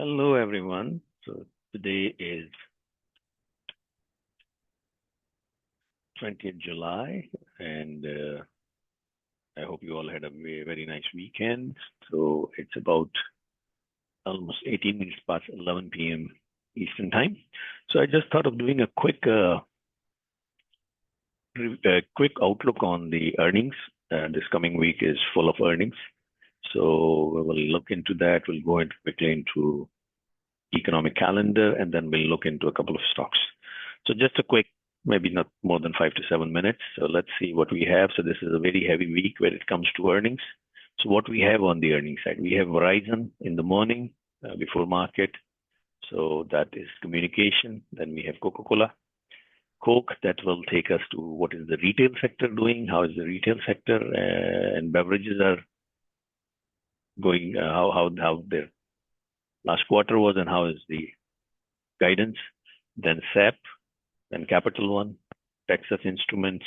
Hello, everyone. So today is 20th July, and I hope you all had a very nice weekend. So it's about almost 18 minutes past 11 p.m. Eastern Time. So I just thought of doing a quick outlook on the earnings. This coming week is full of earnings. So we will look into that. We'll go quickly into economic calendar, and then we'll look into a couple of stocks. So just a quick, maybe not more than 5 to 7 minutes. So let's see what we have. So this is a very heavy week when it comes to earnings. So what we have on the earnings side, we have Verizon in the morning before market. So that is communication. Then we have Coca-Cola, Coke. That will take us to what is the retail sector doing? How is the retail sector and beverages are going? How their last quarter was, and how is the guidance? Then SAP, then Capital One, Texas Instruments,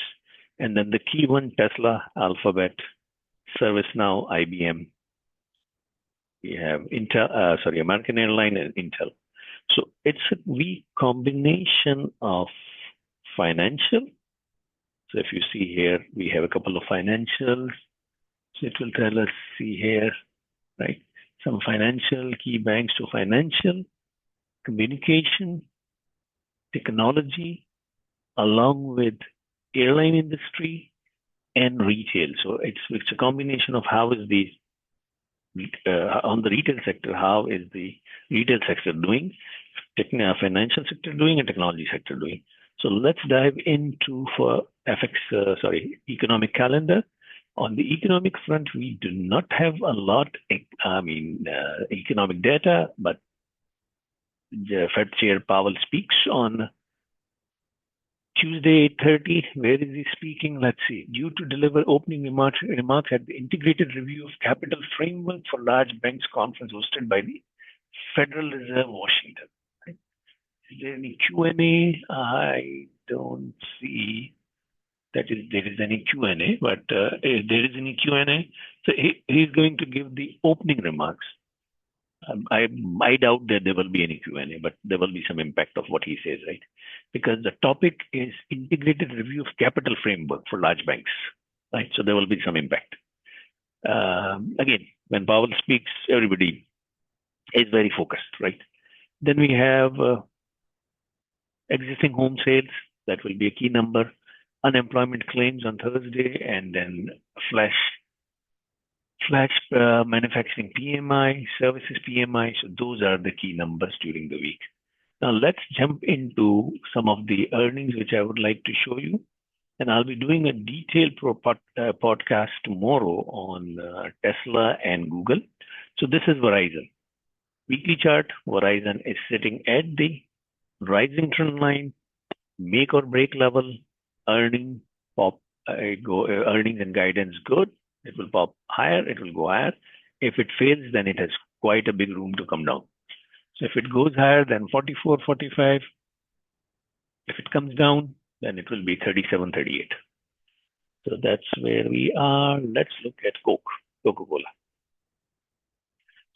and then the key one, Tesla, Alphabet, ServiceNow, IBM. We have American Airlines and Intel. So it's a weak combination of financial. So if you see here, we have a couple of financials. So it will tell us, see here, right? Some financial, key banks to financial, communication, technology, along with airline industry and retail. So it's a combination of how is the on the retail sector, how is the retail sector doing, financial sector doing, and technology sector doing. So let's dive into for economic calendar. On the economic front, we do not have a lot, economic data, but the Fed Chair Powell speaks on Tuesday, 8:30. Where is he speaking? Let's see. Due to deliver opening remarks at the Integrated Review of Capital Framework for Large Banks conference hosted by the Federal Reserve, Washington. Right? Is there any Q&A? I don't see that there is any Q&A, but if there is any Q&A, so he's going to give the opening remarks. I doubt that there will be any Q&A, but there will be some impact of what he says, right? Because the topic is Integrated Review of Capital Framework for Large Banks, right? So there will be some impact. Again, when Powell speaks, everybody is very focused, right? Then we have existing home sales. That will be a key number. Unemployment claims on Thursday, and then flash manufacturing PMI, services PMI. So those are the key numbers during the week. Now let's jump into some of the earnings which I would like to show you. And I'll be doing a detailed podcast tomorrow on Tesla and Google. So this is Verizon. Weekly chart, Verizon is sitting at the rising trend line, make or break level, earnings and guidance good. It will pop higher, it will go higher. If it fails, then it has quite a big room to come down. So if it goes higher than 44, 45, if it comes down, then it will be 37, 38. So that's where we are. Let's look at Coca-Cola.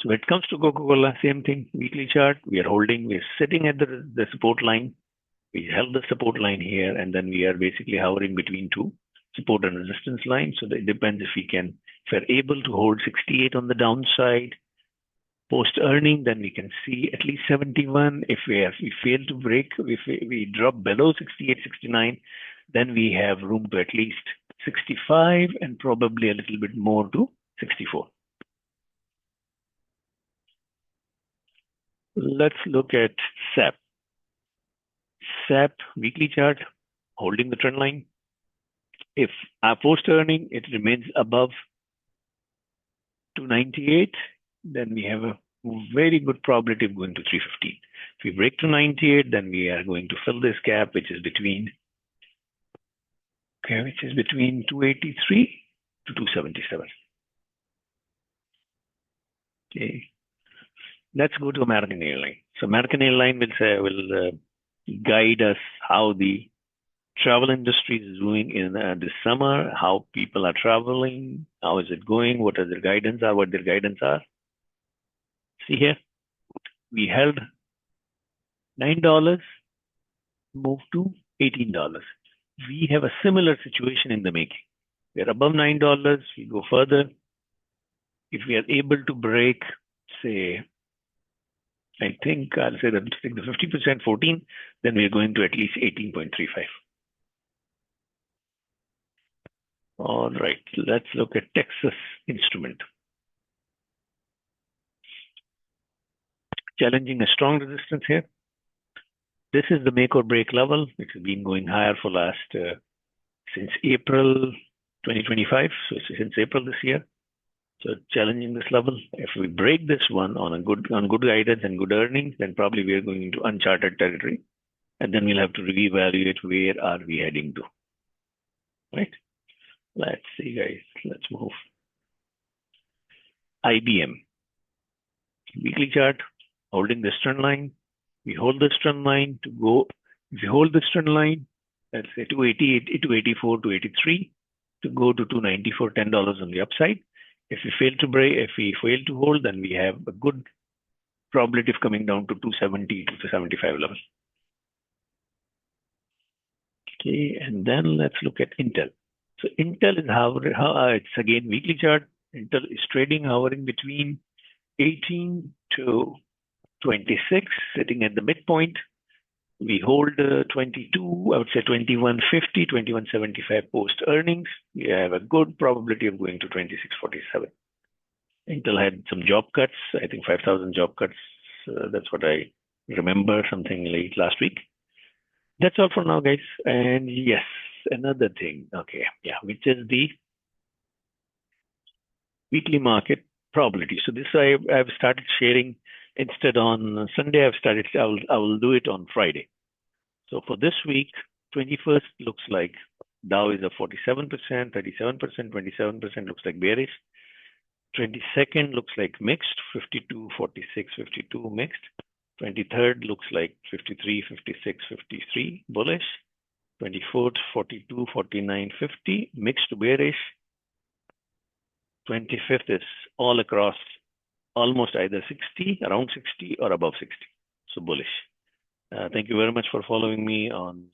So when it comes to Coca-Cola, same thing, weekly chart, we are sitting at the support line. We held the support line here, and then we are basically hovering between two support and resistance lines. So it depends if we're able to hold 68 on the downside post earning, then we can see at least 71. If we fail to break, if we drop below 68, 69, then we have room to at least 65 and probably a little bit more to 64. Let's look at SAP. SAP weekly chart, holding the trend line. If our post earning, it remains above 298, then we have a very good probability of going to 315. If we break to 98, then we are going to fill this gap, which is between 283 to 277. Okay, let's go to American Airlines. So American Airlines will guide us how the travel industry is doing in this summer, how people are traveling, how is it going, what their guidance are. See here, We held $9, moved to $18. We have a similar situation in the making. We're above $9. We go further. If we are able to break, say, I think I'll say that take the 50%, 14, then we're going to at least 18.35. All right, let's look at Texas Instrument. Challenging a strong resistance here. This is the make or break level, which has been going higher for since April 2025, so since April this year. So challenging this level. If we break this one on good guidance and good earnings, then probably we are going into uncharted territory, and then we'll have to reevaluate where are we heading to. Right? Let's see, guys. Let's move. IBM. Weekly chart, holding this trend line. We hold this trend line to go. If we hold this trend line, let's say 288, 284, 283, to go to 294, $10 on the upside. If we fail to break, if we fail to hold, then we have a good probability of coming down to 270 to 275 level. Okay, and then let's look at Intel. So Intel is it's again weekly chart. Intel is trading hovering between 18 to 26, sitting at the midpoint. We hold 22, I would say 2150, 2175 post earnings. We have a good probability of going to 2647. Intel had some job cuts, I think 5,000 job cuts. That's what I remember, something late last week. That's all for now, guys. And yes, another thing. Okay, yeah, which is the weekly market probability. So this I've started sharing. Instead on Sunday, I will do it on Friday. So for this week, 21st looks like Dow is a 47%, 37%, 27% looks like bearish. 22nd looks like mixed, 52, 46, 52 mixed. 23rd looks like 53, 56, 53 bullish. 24th, 42, 49, 50 mixed to bearish. 25th is all across, almost either 60, around 60 or above 60. So bullish. Thank you very much for following me on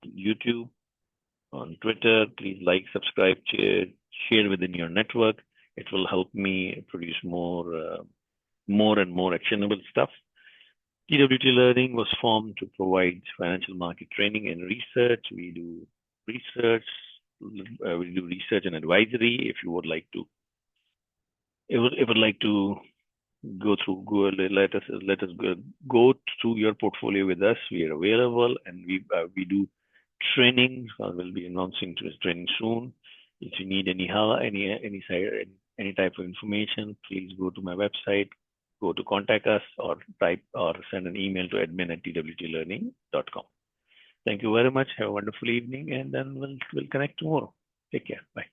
YouTube, on Twitter. Please like, subscribe, share within your network. It will help me produce more and more actionable stuff. TWT Learning was formed to provide financial market training and research. We do research. We do research and advisory. If you would like to, let us go through your portfolio with us. We are available, and we do training. I will be announcing this training soon. If you need any help, any type of information, please go to my website, go to contact us, or send an email to admin@twtlearning.com. Thank you very much. Have a wonderful evening, and then we'll connect tomorrow. Take care. Bye.